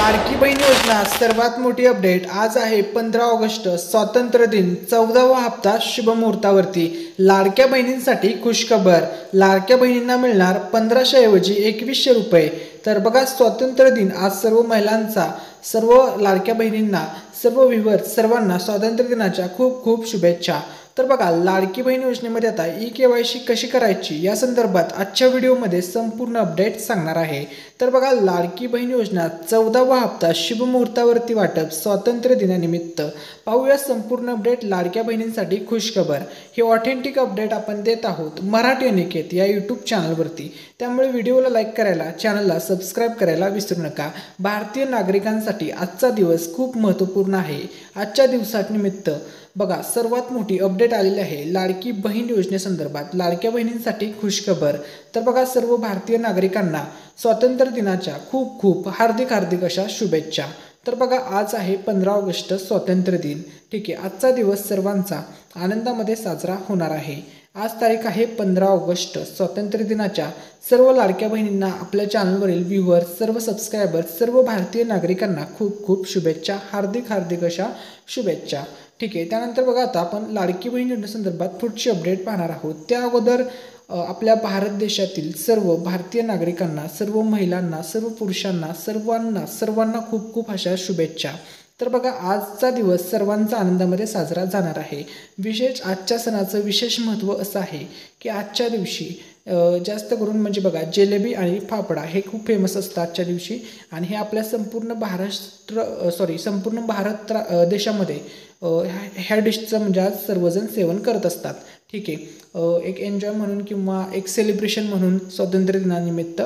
लाडकी बहीण योजना सर्वात मोठी अपडेट आज आहे 15 ऑगस्ट स्वातंत्र्य दिन 14वा हप्ता शुभ मुहूर्तावरती। लाडक्या बहिणींसाठी खुशखबर, लाडक्या बहिणींना मिळणार 1500 ऐवजी 2100 रुपये। तर बघा स्वातंत्र्य दिन आज सर्व महिलांचा, सर्व लाडक्या बहिणींना, सर्व व्ह्यूअर्स सर्वांना स्वातंत्र्य दिनाच्या खूप खूप शुभेच्छा। तर बघा लाडकी बहीण योजनेमध्ये आता ई-केवायसी कशी करायची या संदर्भात आजच्या व्हिडिओमध्ये संपूर्ण अपडेट सांगणार आहे। तर बघा लाडकी बहीण योजना 14वा हप्ता शुभ मुहूर्तावरती वाटप स्वातंत्र्य दिनानिमित्त पाहूया संपूर्ण अपडेट। लाडक्या बहिणींसाठी खुशखबर, हे ऑथेंटिक अपडेट आपण देत आहोत मराठी अनिकेत या यूट्यूब चॅनलवरती, त्यामुळे व्हिडिओला लाईक करायला, चॅनलला सबस्क्राईब करायला विसरू नका। भारतीय नागरिकांसाठी आजचा दिवस खूप महत्त्वपूर्ण आहे। आजच्या दिवसानिमित्त बघा सर्वात मोठी अपडेट आलेली आहे लाडकी बहीण योजनेसंदर्भात। लाडक्या बहिणींसाठी खुशखबर, तर बघा सर्व भारतीय नागरिकांना स्वातंत्र्य दिनाच्या खूप खूप हार्दिक अशा शुभेच्छा। तर बघा आज आहे 15 ऑगस्ट स्वातंत्र्य दिन, ठीक आहे। आजचा दिवस सर्वांचा आनंदामध्ये साजरा होणार आहे। आज तारीख आहे 15 ऑगस्ट स्वातंत्र्य दिनाच्या सर्व लाडक्या बहिणींना, आपल्या चॅनलवरील व्ह्यूअर्स, सर्व सबस्क्रायबर्स, सर्व भारतीय नागरिकांना खूप खूप शुभेच्छा, हार्दिक अशा शुभेच्छा, ठीक आहे। त्यानंतर बघा आता आपण लाडकी बहीण योजनेसंदर्भात पुढची अपडेट पाहणार आहोत। त्या अगोदर आपल्या भारत देशातील सर्व भारतीय नागरिकांना, सर्व महिलांना, सर्व पुरुषांना, सर्वांना खूप खूप अशा शुभेच्छा। तर बघा आजचा दिवस सर्वांचा आनंदामध्ये साजरा जाणार आहे। आजच्या सणाचं विशेष महत्त्व असं आहे की आजच्या दिवशी जास्त करून म्हणजे बघा जिलेबी आणि फाफडा हे खूप फेमस असतं आजच्या दिवशी, आणि हे आपल्या संपूर्ण भारत देशामध्ये ह्या डिशचं म्हणजे आज सर्वजण सेवन करत असतात, ठीक आहे। एक एन्जॉय म्हणून किंवा एक सेलिब्रेशन म्हणून स्वातंत्र्य दिनानिमित्त,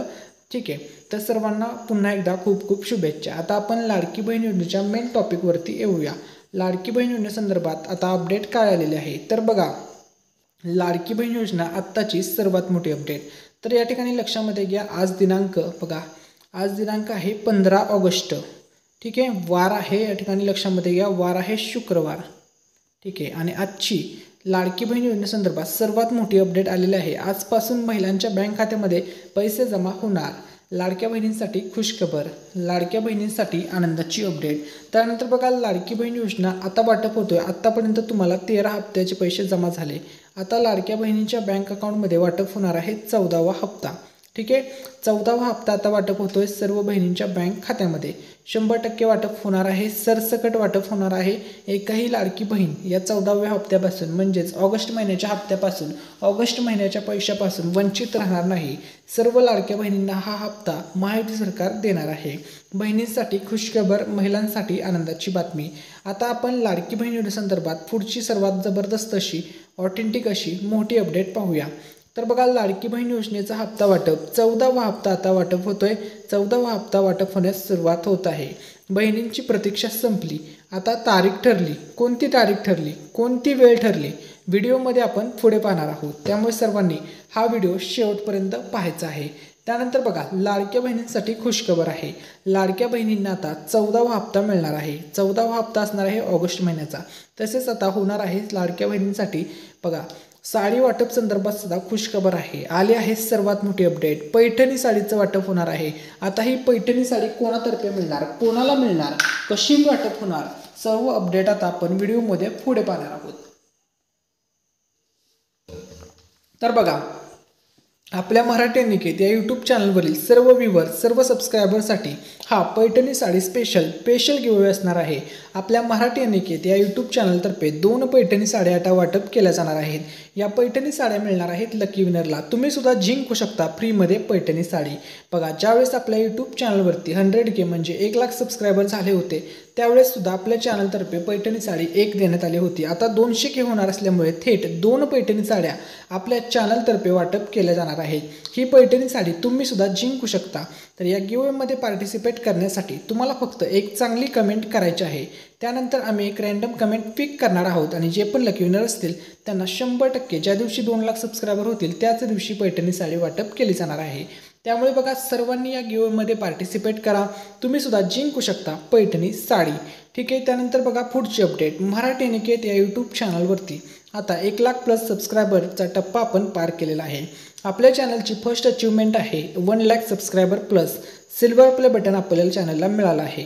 ठीक आहे। तर सर्वांना पुन्हा एकदा खूप खूप शुभेच्छा। आता आपण लाडकी बहीण योजनेच्या मेन टॉपिकवरती येऊया। लाडकी बहीण योजनेसंदर्भात आता अपडेट काय आलेले आहे, तर बघा लाडकी बहीण योजना आत्ताची सर्वात मोठी अपडेट। तर या ठिकाणी लक्षामध्ये घ्या, आज दिनांक बघा, आज दिनांक आहे 15 ऑगस्ट, ठीक आहे। वार आहे, या ठिकाणी लक्षामध्ये घ्या, वार आहे शुक्रवार, ठीक आहे। आणि आजची लाडकी बहीण योजनेसंदर्भात सर्वात मोठी अपडेट आलेली आहे। आजपासून महिलांच्या बँक खात्यामध्ये पैसे जमा होणार। लाडक्या बहिणींसाठी खुशखबर, लाडक्या बहिणींसाठी आनंदाची अपडेट। त्यानंतर बघा लाडकी बहीण योजना आता वाटप होतोय। आतापर्यंत तुम्हाला 13 हप्त्याचे पैसे जमा झाले। आता लाडक्या बहिणींच्या बँक अकाउंटमध्ये वाटप होणार आहे 14वा हप्ता, ठीक आहे। 14वा हप्ता आता वाटप होतोय सर्व बहिणींच्या बँक खात्यामध्ये। 100% वाटप होणार आहे, सरसकट वाटप होणार आहे। एकही लाडकी बहीण या 14व्या हप्त्यापासून म्हणजेच ऑगस्ट महिन्याच्या हप्त्यापासून, ऑगस्ट महिन्याच्या पैशापासून वंचित राहणार नाही। सर्व लाडक्या बहिणींना हा हप्ता महायुती सरकार देणार आहे। बहिणींसाठी खुशखबर, महिलांसाठी आनंदाची बातमी। आता आपण लाडकी बहीण योजनेसंदर्भात पुढची सर्वात जबरदस्त अशी, ऑथेंटिक अशी मोठी अपडेट पाहूया। तर बघा लाडकी बहीण योजनेचा हप्ता वाटप 14वा हप्ता आता वाटप होतोय। 14वा हप्ता वाटप होण्यास सुरुवात होत आहे। बहिणींची प्रतीक्षा संपली, आता तारीख ठरली। कोणती तारीख ठरली, कोणती वेळ ठरली, व्हिडिओमध्ये आपण पुढे पाहणार आहोत, त्यामुळे सर्वांनी हा व्हिडिओ शेवटपर्यंत पाहायचा आहे। त्यानंतर बघा लाडक्या बहिणींसाठी खुशखबर आहे। लाडक्या बहिणींना आता 14वा हप्ता मिळणार आहे। 14वा हप्ता असणार आहे ऑगस्ट महिन्याचा। तसेच आता होणार आहे लाडक्या बहिणींसाठी बघा साडी वाटप संदर्भात सुद्धा खुशखबर आहे। आली आहे सर्वात मोठी अपडेट, पैठणी साडीचं वाटप होणार आहे। आता ही पैठणी साडी कोणातर्फे मिळणार, कोणाला मिळणार, कशी वाटप होणार, सर्व अपडेट आता आपण व्हिडिओमध्ये पुढे पाहणार आहोत। तर बघा आपल्या मराठी अनिकेत या यूट्यूब चॅनलवरील सर्व व्ह्यूअर्स, सर्व सबस्क्रायबरसाठी हा पैठणी साडी स्पेशल गिव्हअवे असणार आहे। आपल्या मराठी अनिकेत या यूट्यूब चॅनलतर्फे 2 पैठणी साड्या आता वाटप केल्या जाणार आहेत। या पैठणी साड्या मिळणार आहेत लकी विनरला। तुम्ही सुद्धा जिंकू शकता फ्रीमध्ये पैठणी साडी। बघा ज्यावेळेस आपल्या यूट्यूब चॅनलवरती 100K म्हणजे 1 लाख सबस्क्रायबर झाले होते, त्यावेळेस सुद्धा आपल्या चॅनलतर्फे पैठणी साडी 1 देण्यात आली होती। आता 200K होणार असल्यामुळे थेट 2 पैठणी साड्या आपल्या चॅनलतर्फे वाटप केल्या जाणार आहेत। ही पैठणी साडी तुम्ही सुद्धा जिंकू शकता। तर या गिव्हअवेमध्ये पार्टिसिपेट करण्यासाठी तुम्हाला फक्त एक चांगली कमेंट करायची आहे। त्यानंतर आम्ही एक रँडम कमेंट पिक करणार आहोत, आणि जे पण लकी विनर असतील त्यांना 100% ज्या दिवशी 2 लाख सबस्क्रायबर होतील त्याच दिवशी पैठणी साडी वाटप केली जाणार आहे। त्यामुळे बघा सर्वांनी या गिव्हअवेमध्ये पार्टिसिपेट करा, तुम्ही सुद्धा जिंकू शकता पैठणी साडी, ठीक आहे। त्यानंतर बघा पुढची अपडेट, मराठी अनिकेत या यूट्यूब चॅनलवरती आता 1 लाख प्लस सबस्क्रायबरचा टप्पा आपण पार केलेला आहे। आपल्या चॅनलची फर्स्ट अचीवमेंट आहे 1 lakh subscriber plus. Silver play button आपल्याला चॅनलला मिळालं आहे.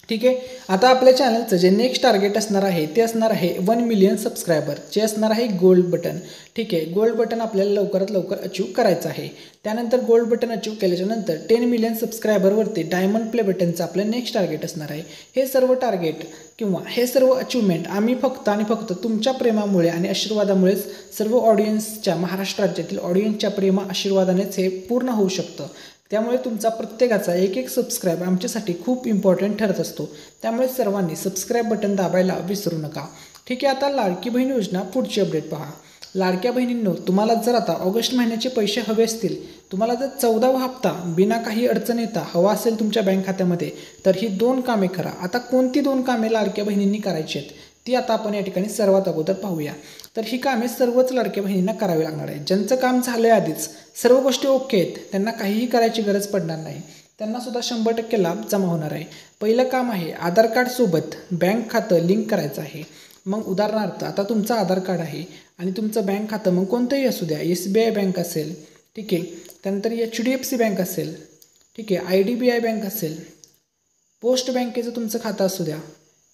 ठीक आहे. आता आपल्या चॅनलचं जे नेक्स्ट टार्गेट असणार आहे ते असणार आहे 1 मिलियन सबस्क्रायबर, जे असणार आहे गोल्ड बटन. ठीक आहे. गोल्ड बटन आपल्याला लवकरात लवकर अचीव करायचं आहे. त्यानंतर गोल्ड बटन अचीव केल्याच्यानंतर 10 मिलियन सबस्क्रायबरवरती डायमंड प्ले बटनचं आपलं नेक्स्ट टार्गेट असणार आहे. हे सर्व टार्गेट किंवा हे सर्व अचिव्हमेंट आम्ही फक्त आणि फक्त तुमच्या प्रेमामुळे आणि आशीर्वादामुळेच, सर्व ऑडियन्सच्या, महाराष्ट्र राज्यातील ऑडियन्सच्या प्रेमा आशीर्वादानेच हे पूर्ण होऊ शकतं. त्यामुळे तुमचा प्रत्येकाचा एक सबस्क्राईब आमच्यासाठी खूप इम्पॉर्टंट ठरत असतो. त्यामुळे सर्वांनी सबस्क्राईब बटन दाबायला विसरू नका. ठीक आहे. आता लाडकी बहीण योजना पुढची अपडेट पहा. लाडक्या बहिणींनो, तुम्हाला जर आता ऑगस्ट महिन्याचे पैसे हवे असतील, तुम्हाला जर 14वा हप्ता बिना काही अडचण येता हवा असेल तुमच्या बँक खात्यामध्ये, तर ही 2 कामे करा. आता कोणती 2 कामे लाडक्या बहिणींनी करायची आहेत ती आता आपण या ठिकाणी सर्वात अगोदर पाहूया. तर ही कामे सर्वच लाडक्या बहिणींना करावी लागणार आहे. ज्यांचं काम झालं आहे आधीच, सर्व गोष्टी ओके आहेत, त्यांना काहीही करायची गरज पडणार नाही. त्यांना सुद्धा 100% लाभ जमा होणार आहे. पहिलं काम आहे आधार कार्डसोबत बँक खातं लिंक करायचं आहे. मग उदाहरणार्थ आता तुमचं आधार कार्ड आहे आणि तुमचं बँक खातं मग कोणतंही असू द्या, SBI बँक असेल, ठीक आहे, त्यानंतर HDFC बँक असेल, ठीक आहे, IDBI बँक असेल, पोस्ट बँकेचं तुमचं खातं असू द्या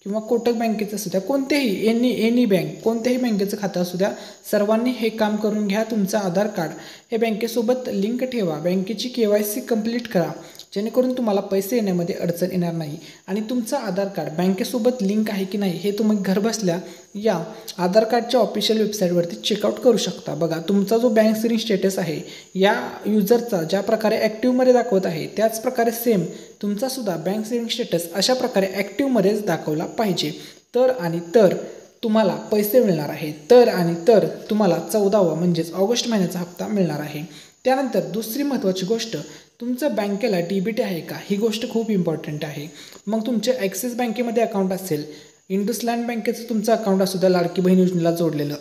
किंवा कोटक बँकेचं असू द्या, कोणतेही एनी बँक, कोणत्याही बँकेचं खातं असू द्या, सर्वांनी हे काम करून घ्या. तुमचं आधार कार्ड हे बँकेसोबत लिंक ठेवा, बँकेची KYC कंप्लीट करा, जेणेकरून तुम्हाला पैसे येण्यामध्ये अडचण येणार नाही. आणि तुमचं आधार कार्ड बँकेसोबत लिंक आहे की नाही हे तुम्ही घरबसल्या या आधार कार्डच्या ऑफिशियल वेबसाईटवरती चेकआउट करू शकता. बघा, तुमचा जो बँक सेविंग स्टेटस आहे या युजरचा ज्या प्रकारे ॲक्टिव्हमध्ये दाखवत आहे, त्याच प्रकारे सेम तुमचासुद्धा बँक सेविंग स्टेटस अशा प्रकारे ॲक्टिव्हमध्येच दाखवला पाहिजे. तर तुम्हाला पैसे मिळणार आहे. तर तुम्हाला 14वा म्हणजेच ऑगस्ट महिन्याचा हप्ता मिळणार आहे. त्यानंतर दुसरी महत्त्वाची गोष्ट, तुमचं बँकेला DBT आहे का, ही गोष्ट खूप इम्पॉर्टंट आहे. मग तुमचे ॲक्सिस बँकेमध्ये अकाउंट असेल, इंडसलँड बँकेचं तुमचं अकाउंट असू द्या लाडकी बहीण योजनेला जोडलेलं,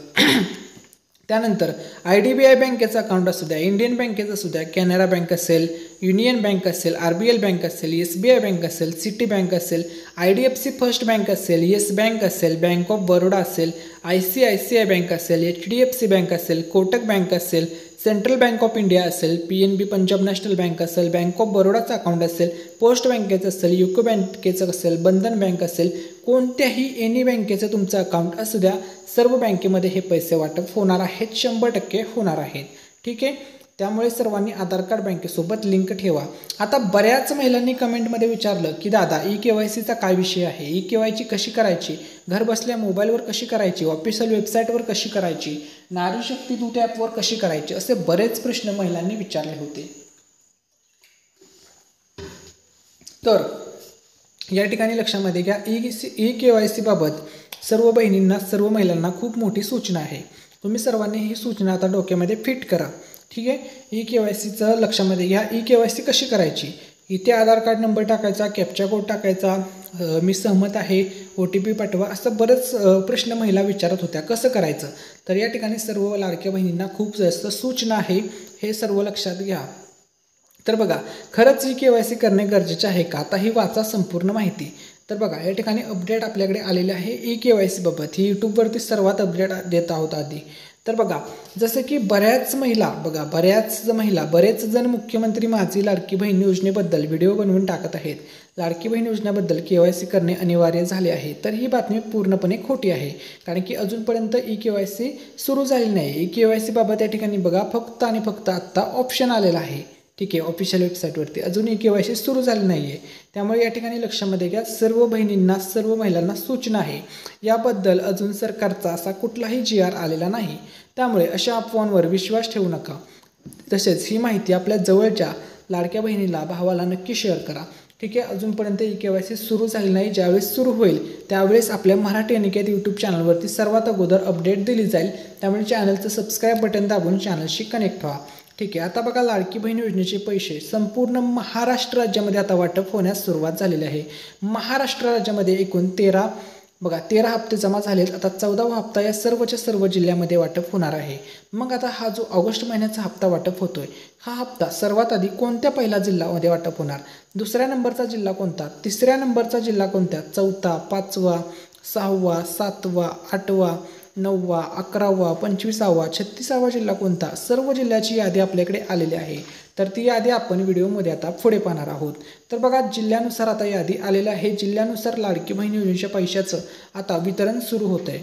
त्यानंतर IDBI बँकेचं अकाउंट असू द्या, इंडियन बँकेचं असू द्या, कॅनरा बँक असेल, युनियन बँक असेल, RBL बँक असेल, SBI बँक असेल, सिटी बँक असेल, IDFC फर्स्ट बँक असेल, येस बँक असेल, बँक ऑफ बरोडा असेल, ICICI बँक असेल, HDFC बँक असेल, कोटक बँक असेल, सेंट्रल बँक ऑफ इंडिया असेल, PNB पंजाब नॅशनल बँक असेल, बँक ऑफ बरोडाचं अकाउंट असेल, पोस्ट बँकेचं असेल, युको बँकेचं असेल, बंधन बँक असेल, कोणत्याही एनी बँकेचं तुमचं अकाउंट असू द्या, सर्व बँकेमध्ये हे पैसे वाटप होणार आहेत, 100% होणार आहेत. ठीक आहे. त्यामुळे सर्वांनी आधार कार्ड बँकेसोबत लिंक ठेवा. आता बऱ्याच महिलांनी कमेंटमध्ये विचारलं की दादा EKYCचा काय विषय आहे, EKYC कशी करायची, घर बसल्या मोबाईलवर कशी करायची, ऑफिशियल वेबसाईटवर कशी करायची, नारी शक्ती दूत ॲपवर कशी करायची, असे बरेच प्रश्न महिलांनी विचारले होते. तर या ठिकाणी लक्षामध्ये घ्या, EKYC बाबत सर्व बहिणींना, सर्व महिलांना खूप मोठी सूचना आहे. तुम्ही सर्वांनी ही सूचना आता डोक्यामध्ये फिट करा. ठीक आहे. EKYCचं लक्षामध्ये घ्या. EKYC कशी करायची, इथे आधार कार्ड नंबर टाकायचा, कॅप्चा कोड टाकायचा, मी सहमत आहे, OTP पाठवा, असं बरेच प्रश्न महिला विचारत होत्या, कसं करायचं. तर या ठिकाणी सर्व लाडक्या बहिणींना खूप जास्त सूचना आहे, हे सर्व लक्षात घ्या. तर बघा, खरंच EKYC करणे गरजेचे आहे का, आता ही वाचा संपूर्ण माहिती. तर बघा, या ठिकाणी अपडेट आपल्याकडे आलेले आहे EKYC बाबत. ही यूट्यूबवरती सर्वात अपडेट देत आहोत आधी. तर बघा, जसं की बऱ्याच महिला, बरेच जण मुख्यमंत्री माझी लाडकी बहीण योजनेबद्दल व्हिडिओ बनवून टाकत आहेत. लाडकी बहीण योजनेबद्दल KYC करणे अनिवार्य झाले आहे. तर ही बातमी पूर्णपणे खोटी आहे, कारण की अजूनपर्यंत EKYC सुरू झाली नाही. EKYC बाबत या ठिकाणी बघा, फक्त आणि फक्त आत्ता ऑप्शन आलेला आहे. ठीक आहे, ऑफिशियल वेबसाईटवरती अजून EKYC सुरू झाली नाही आहे. त्यामुळे या ठिकाणी लक्षामध्ये घ्या, सर्व बहिणींना, सर्व महिलांना सूचना आहे. याबद्दल अजून सरकारचा असा कुठलाही GR आलेला नाही. त्यामुळे अशा अफवांवर विश्वास ठेवू नका. तसेच ही माहिती आपल्या जवळच्या लाडक्या बहिणीला, भावाला नक्की शेअर करा. ठीक आहे. अजूनपर्यंत EKYC सुरू झाली नाही. ज्यावेळेस सुरू होईल त्यावेळेस आपल्या मराठी अनिकेत यूट्यूब चॅनलवरती सर्वात अगोदर अपडेट दिली जाईल. त्यामुळे चॅनलचं सबस्क्राईब बटन दाबून चॅनलशी कनेक्ट व्हा. ठीक आहे. आता बघा, लाडकी बहीण योजनेचे पैसे संपूर्ण महाराष्ट्र राज्यामध्ये आता वाटप होण्यास सुरुवात झालेली आहे. महाराष्ट्र राज्यामध्ये एकूण 13 हप्ते जमा झालेत. आता 14वा हप्ता या सर्वच्या सर्व जिल्ह्यामध्ये वाटप होणार आहे. मग आता हा जो ऑगस्ट महिन्याचा हप्ता वाटप होतोय, हा हप्ता सर्वात आधी कोणत्या पहिल्या जिल्ह्यामध्ये वाटप होणार, दुसऱ्या नंबरचा जिल्हा कोणता, तिसऱ्या नंबरचा जिल्हा कोणता, चौथा, 5वा, 6वा, 7वा, 8वा, 9वा, 11वा, 25वा, 36वा जिल्हा कोणता, सर्व जिल्ह्याची यादी आपल्याकडे आलेली आहे. तर ती यादी आपण व्हिडिओमध्ये आता पुढे पाहणार आहोत. तर बघा जिल्ह्यानुसार आता यादी आलेली आहे. जिल्ह्यानुसार लाडकी बहीण योजनेच्या पैशाचं आता वितरण सुरू होत आहे.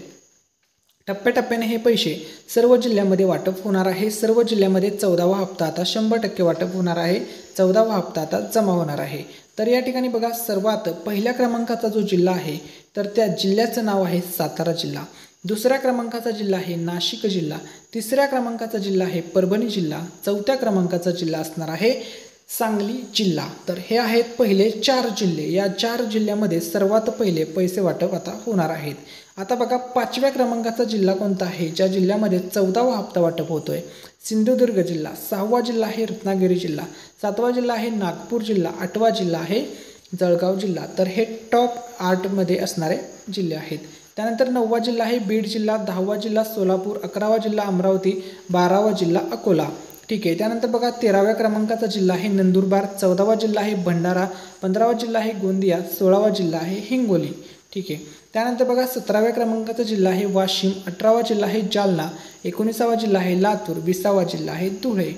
टप्प्याटप्प्याने हे पैसे सर्व जिल्ह्यामध्ये वाटप होणार आहे. सर्व जिल्ह्यामध्ये 14वा हप्ता आता 100% वाटप होणार आहे. 14वा हप्ता आता जमा होणार आहे. तर या ठिकाणी बघा सर्वात पहिल्या क्रमांकाचा जो जिल्हा आहे तर त्या जिल्ह्याचं नाव आहे सातारा जिल्हा. दुसऱ्या क्रमांकाचा जिल्हा आहे नाशिक जिल्हा. तिसऱ्या क्रमांकाचा जिल्हा आहे परभणी जिल्हा. चौथ्या क्रमांकाचा जिल्हा असणार आहे सांगली जिल्हा. तर हे आहेत पहिले 4 जिल्हे. या 4 जिल्ह्यामध्ये सर्वात पहिले पैसे वाटप आता होणार आहेत. आता बघा 5व्या क्रमांकाचा जिल्हा कोणता आहे ज्या जिल्ह्यामध्ये 14वा हप्ता वाटप होतोय, सिंधुदुर्ग जिल्हा. 6वा जिल्हा आहे रत्नागिरी जिल्हा. 7वा जिल्हा आहे नागपूर जिल्हा. 8वा जिल्हा आहे जळगाव जिल्हा. तर हे टॉप 8 मध्ये असणारे जिल्हे आहेत. त्यानंतर 9वा जिल्हा आहे बीड जिल्हा. 10वा जिल्हा सोलापूर. 11वा जिल्हा अमरावती. 12वा जिल्हा अकोला. ठीक आहे. त्यानंतर बघा 13व्या क्रमांकाचा जिल्हा आहे नंदुरबार. 14वा जिल्हा आहे भंडारा. 15वा जिल्हा आहे गोंदिया. 16वा जिल्हा आहे हिंगोली. ठीक आहे. त्यानंतर बघा 17व्या क्रमांकाचा जिल्हा आहे वाशिम. 18वा जिल्हा आहे जालना. 19वा जिल्हा आहे लातूर. 20वा जिल्हा आहे धुळे.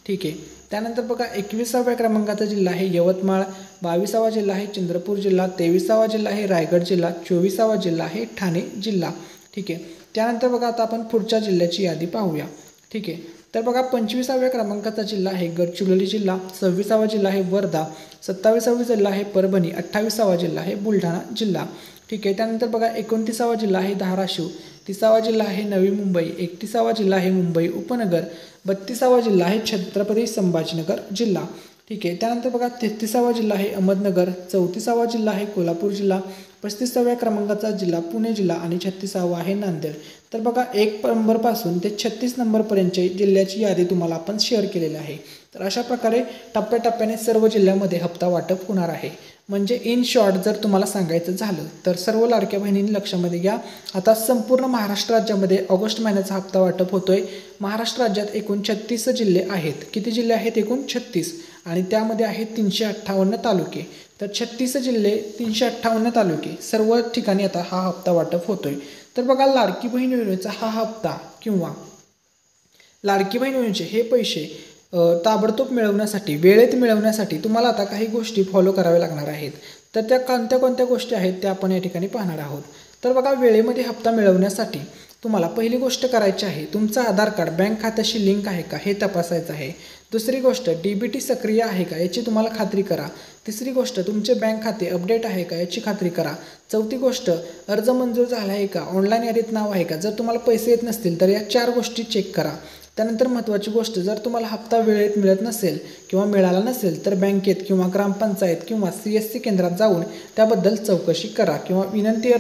ठीक आहे. त्यानंतर बघा 21व्या क्रमांकाचा जिल्हा आहे यवतमाळ. 22वा जिल्हा आहे चंद्रपूर जिल्हा. 23वा जिल्हा आहे रायगड जिल्हा. 24वा जिल्हा आहे ठाणे जिल्हा. ठीक आहे. त्यानंतर बघा आता आपण पुढच्या जिल्ह्याची यादी पाहूया. ठीक आहे. तर बघा 25व्या क्रमांकाचा जिल्हा आहे गडचिरोली जिल्हा. 26वा जिल्हा आहे वर्धा. 27वा जिल्हा आहे परभणी. 28वा जिल्हा आहे बुलढाणा जिल्हा. ठीक आहे. त्यानंतर बघा 29वा जिल्हा आहे धाराशिव. 30वा जिल्हा आहे नवी मुंबई. 31वा जिल्हा आहे मुंबई उपनगर. 32वा जिल्हा आहे छत्रपती संभाजीनगर जिल्हा. ठीक आहे. त्यानंतर बघा 33वा जिल्हा आहे अहमदनगर. 34वा जिल्हा आहे कोल्हापूर जिल्हा. 35व्या क्रमांकाचा जिल्हा पुणे जिल्हा आणि 36वा आहे नांदेड. तर बघा 1 नंबरपासून ते 36 नंबरपर्यंतची जिल्ह्याची यादी तुम्हाला आपण शेअर केलेली आहे. तर अशा प्रकारे टप्प्याटप्प्याने सर्व जिल्ह्यामध्ये हप्ता वाटप होणार आहे. म्हणजे इन शॉर्ट जर तुम्हाला सांगायचं झालं तर सर्व लाडक्या बहिणींनी लक्षामध्ये घ्या. आता संपूर्ण महाराष्ट्र राज्यामध्ये ऑगस्ट महिन्याचा हप्ता वाटप होतोय. महाराष्ट्र राज्यात एकूण 36 जिल्हे आहेत. किती जिल्हे आहेत एकूण 36 आणि त्यामध्ये आहेत 358 तालुके. तर 36 जिल्हे 358 तालुके सर्व ठिकाणी आता हा हप्ता वाटप होतोय. तर बघा लाडकी बहीण योजनेचा हा हप्ता किंवा लाडकी बहीण योजनेचे हे पैसे ताबडतोब मिळवण्यासाठी वेळेत मिळवण्यासाठी तुम्हाला आता काही गोष्टी फॉलो कराव्या लागणार आहेत. तर त्या कोणत्या गोष्टी आहेत त्या आपण या ठिकाणी पाहणार आहोत. तर बघा वेळेमध्ये हप्ता मिळवण्यासाठी तुम्हाला पहिली गोष्ट करायची आहे तुमचं आधार कार्ड बँक खात्याशी लिंक आहे का हे तपासायचं आहे. दुसरी गोष्ट DBT सक्रिय आहे का याची तुम्हाला खात्री करा. तिसरी गोष्ट तुमचे बँक खाते अपडेट आहे का याची खात्री करा. चौथी गोष्ट अर्ज मंजूर झाला आहे का, ऑनलाईन यादीत नाव आहे का. जर तुम्हाला पैसे येत नसतील तर या 4 गोष्टी चेक करा. त्यानंतर महत्त्वाची गोष्ट जर तुम्हाला हप्ता वेळेत मिळत नसेल किंवा मिळाला नसेल तर बँकेत किंवा ग्रामपंचायत किंवा CSC केंद्रात जाऊन त्याबद्दल चौकशी करा किंवा विनंती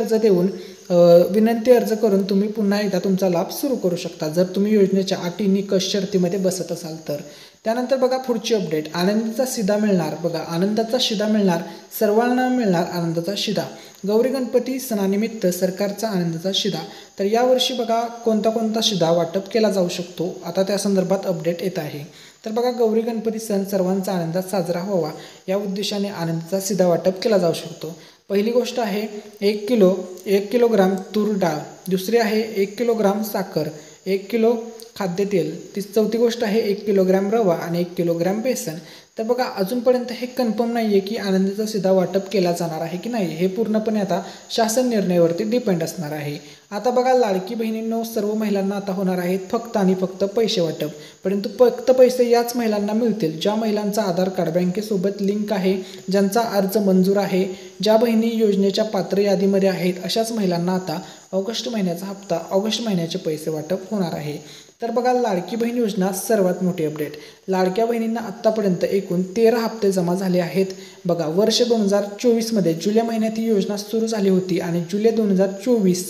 अर्ज करून तुम्ही पुन्हा एकदा तुमचा लाभ सुरू करू शकता जर तुम्ही योजनेच्या अटी निकष शर्तीमध्ये बसत असाल तर. त्यानंतर बघा पुढची अपडेट आनंदीचा शिधा मिळणार. बघा आनंदाचा शिधा मिळणार. सर्वांना मिळणार आनंदाचा शिधा. गौरी गणपती सणानिमित्त सरकारचा आनंदाचा शिधा. तर यावर्षी बघा कोणता शिधा वाटप केला जाऊ शकतो आता त्या संदर्भात अपडेट येत आहे. तर बघा गौरी गणपती सण सर्वांचा आनंदात साजरा व्हावा या उद्देशाने आनंदाचा शिधा वाटप केला जाऊ शकतो. पहिली गोष्ट आहे 1 किलोग्राम तूर डाळ. दुसरी आहे 1 किलोग्राम साखर. 1 किलो खाद्यतेल. चौथी गोष्ट आहे 1 किलोग्राम रवा आणि 1 किलोग्राम बेसन. तर बघा अजूनपर्यंत हे कन्फर्म नाही आहे की आनंदाचा शिधा वाटप केला जाणार आहे की नाही. हे पूर्णपणे आता शासन निर्णयावरती डिपेंड असणार आहे. आता बघा लाडकी बहिणींनो सर्व महिलांना आता होणार आहेत फक्त आणि फक्त पैसे वाटप. परंतु फक्त पैसे याच महिलांना मिळतील ज्या महिलांचा आधार कार्ड बँकेसोबत लिंक आहे, ज्यांचा अर्ज मंजूर आहे, ज्या बहिणी योजनेच्या पात्र यादीमध्ये आहेत अशाच महिलांना आता ऑगस्ट महिन्याचा हप्ता ऑगस्ट महिन्याचे पैसे वाटप होणार आहे. तर बघा लाडकी बहीण योजना सर्वात मोठी अपडेट. लाडक्या बहिणींना आत्तापर्यंत एकूण 13 हप्ते जमा झाले आहेत. बघा वर्ष 2024मध्ये जुलै महिन्यात ही योजना सुरू झाली होती आणि जुलै 2024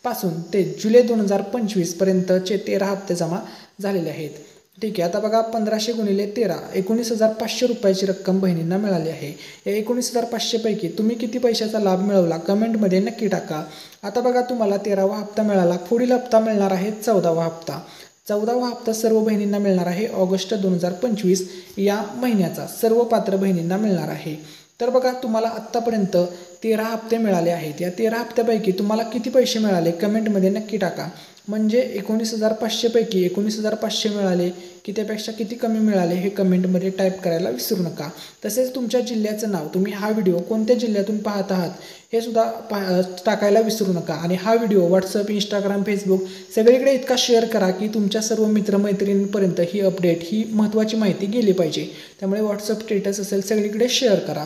पासून ते जुलै 2025 पर्यंतचे 13 हप्ते जमा झालेले आहेत. ठीक आहे. आता बघा 1500 गुणिले 13 19,500 रुपयाची रक्कम बहिणींना मिळाली आहे. या 19,500 पैकी तुम्ही किती पैशाचा लाभ मिळवला कमेंटमध्ये नक्की टाका. आता बघा तुम्हाला 13वा हप्ता मिळाला. पुढील हप्ता मिळणार आहे 14वा हप्ता. 14वा हप्ता सर्व बहिणींना मिळणार आहे ऑगस्ट 2025 या महिन्याचा सर्व पात्र बहिणींना मिळणार आहे. तर बघा तुम्हाला आत्तापर्यंत 13 हप्ते मिळाले आहेत. या 13 हप्त्यापैकी तुम्हाला किती पैसे मिळाले कमेंटमध्ये नक्की टाका. म्हणजे 19,500 पैकी 19,500 मिळाले की त्यापेक्षा किती कमी मिळाले हे कमेंटमध्ये टाईप करायला विसरू नका. तसेच तुमच्या जिल्ह्याचं नाव, तुम्ही हा व्हिडिओ कोणत्या जिल्ह्यातून पाहत आहात हे सुद्धा टाकायला विसरू नका. आणि हा व्हिडिओ व्हॉट्सअप, इंस्टाग्राम, फेसबुक सगळीकडे इतका शेअर करा की तुमच्या सर्व मित्रमैत्रिणींपर्यंत ही अपडेट, ही महत्त्वाची माहिती गेली पाहिजे. त्यामुळे व्हॉट्सअप स्टेटस असेल सगळीकडे शेअर करा.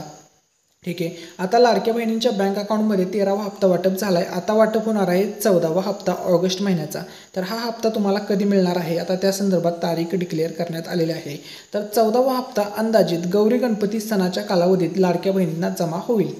ठीक आहे. आता लाडक्या बहिणींच्या बँक अकाउंटमध्ये 13वा हप्ता वाटप झाला आहे. आता वाटप होणार आहे 14वा हप्ता ऑगस्ट महिन्याचा. तर हा हप्ता तुम्हाला कधी मिळणार आहे आता त्या संदर्भात तारीख डिक्लेअर करण्यात आलेली आहे. तर 14वा हप्ता अंदाजित गौरी गणपती सणाच्या कालावधीत लाडक्या बहिणींना जमा होईल.